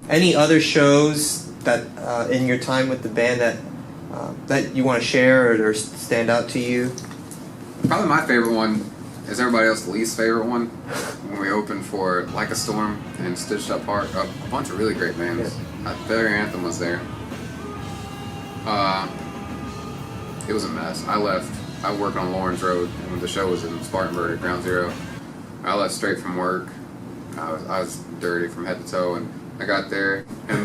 Any other shows that in your time with the band that you want to share or stand out to you? Probably my favorite one is everybody else's least favorite one. When we opened for Like a Storm and Stitched Up Heart, a bunch of really great bands. Failure Anthem was there. It was a mess. I left. I worked on Lawrence Road, and the show was in Spartanburg at Ground Zero. I left straight from work. I was dirty from head to toe, and I got there, and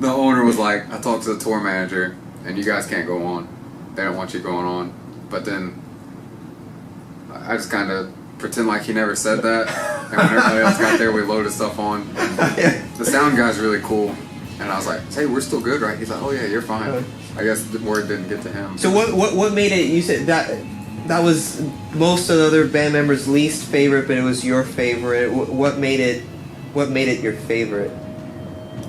the owner was like, I talked to the tour manager, and you guys can't go on. They don't want you going on. But then I just kind of pretend like he never said that, and when everybody else got there, we loaded stuff on. The sound guy's really cool, and I was like, hey, we're still good, right? He's like, oh yeah, you're fine. I guess the word didn't get to him. So what made it, you said that was most of the other band members' least favorite, but it was your favorite. What made it your favorite?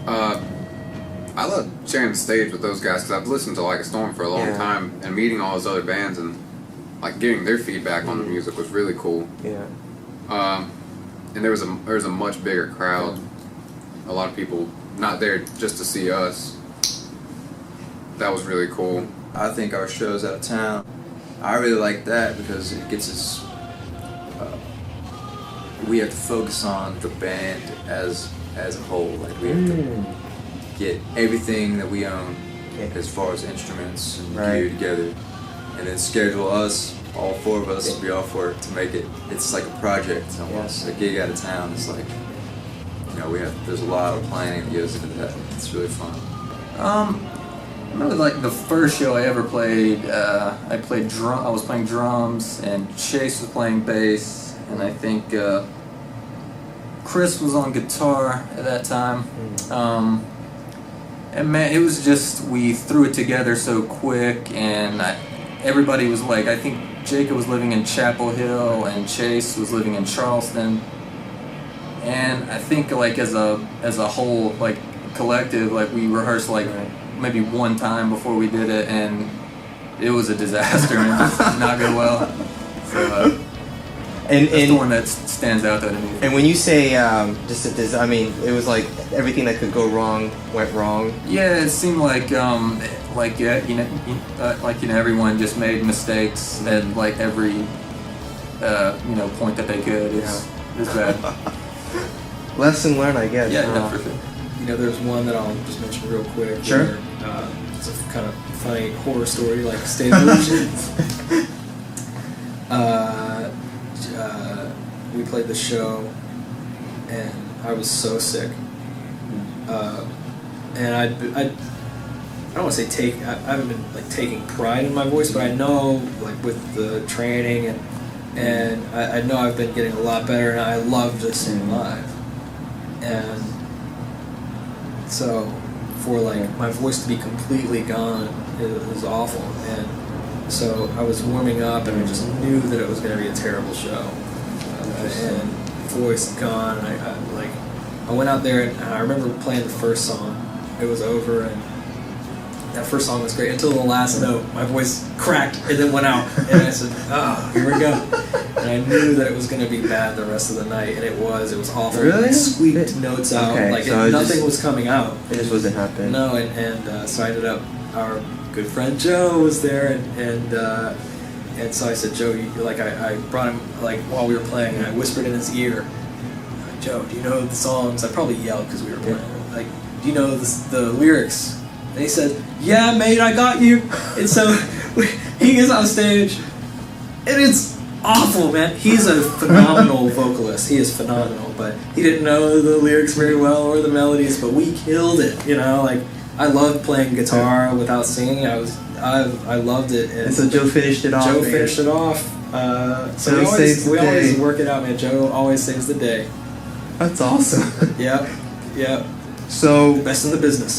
I love sharing the stage with those guys because I've listened to Like a Storm for a long time, and meeting all those other bands and like getting their feedback on the music was really cool. Yeah. And there was a much bigger crowd. A lot of people not there just to see us. That was really cool. I think our shows out of town, I really like that because it gets us. We have to focus on the band as a whole. Like we have to get everything that we own as far as instruments and gear together, and then schedule us, all four of us, to be off work to make it. It's like a project almost. A gig out of town. It's like, there's a lot of planning that goes into that. It's really fun. I remember like the first show I ever played. I was playing drums, and Chase was playing bass, and I think Chris was on guitar at that time. And man, it was just, we threw it together so quick, and everybody was like, I think Jacob was living in Chapel Hill, and Chase was living in Charleston, and I think like as a whole, like collective, like we rehearsed like maybe one time before we did it, and it was a disaster and it did not go well. So that's the one that stands out to me. And when you say it was like everything that could go wrong went wrong. Yeah, it seemed like everyone just made mistakes at like every point that they could. It's bad. Lesson learned, I guess. Yeah, for sure. There's one that I'll just mention real quick. Sure. Where, it's a kind of funny horror story, like State of Illusions. We played the show, and I was so sick. And I don't want to say I haven't been like taking pride in my voice, but I know like with the training and I know I've been getting a lot better, and I love to sing live. And so for like my voice to be completely gone, it was awful. And so I was warming up, and I just knew that it was going to be a terrible show. And voice gone. And I went out there, and I remember playing the first song. It was over, and that first song was great until the last note. My voice cracked and then went out, and I said, "Oh, here we go." And I knew that it was going to be bad the rest of the night, and it was awful. Really? It squeaked notes out, nothing was coming out. It just wasn't happening. No, and so I ended up. Our good friend Joe was there, and so I said, Joe, I brought him while we were playing, and I whispered in his ear, Joe, do you know the songs? I probably yelled because we were playing. Do you know the lyrics? And he said, yeah, mate, I got you. And so he gets on stage, and it's awful, man. He's a phenomenal vocalist. He is phenomenal, but he didn't know the lyrics very well or the melodies, but we killed it, I loved playing guitar without singing. I loved it. And so Joe finished it off. Joe finished it off. So we always work it out, man. Joe always saves the day. That's awesome. Yep. So best in the business.